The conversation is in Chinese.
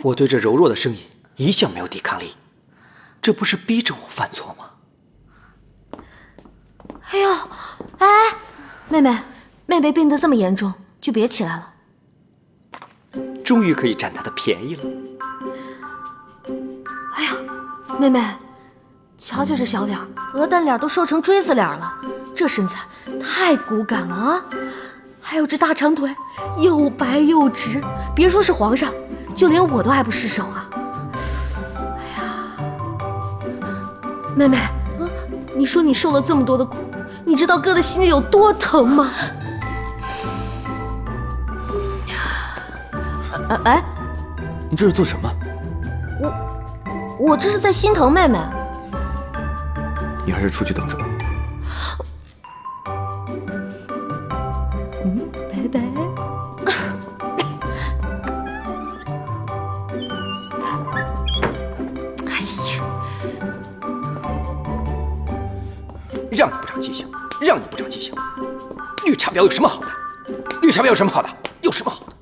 我对这柔弱的声音一向没有抵抗力，这不是逼着我犯错吗？哎呦，哎，妹妹病得这么严重，就别起来了。终于可以占她的便宜了。哎呀，妹妹，瞧瞧这小脸，鹅蛋脸都瘦成锥子脸了，这身材太骨感了啊！还有这大长腿，又白又直，别说是皇上，就连我都爱不释手啊！哎呀，妹妹，你说你受了这么多的苦，你知道哥的心里有多疼吗？哎，你这是做什么？我这是在心疼妹妹。你还是出去等着吧。拜拜。哎呀，让你不长记性，让你不长记性。绿茶婊有什么好的？绿茶婊有什么好的？有什么好的？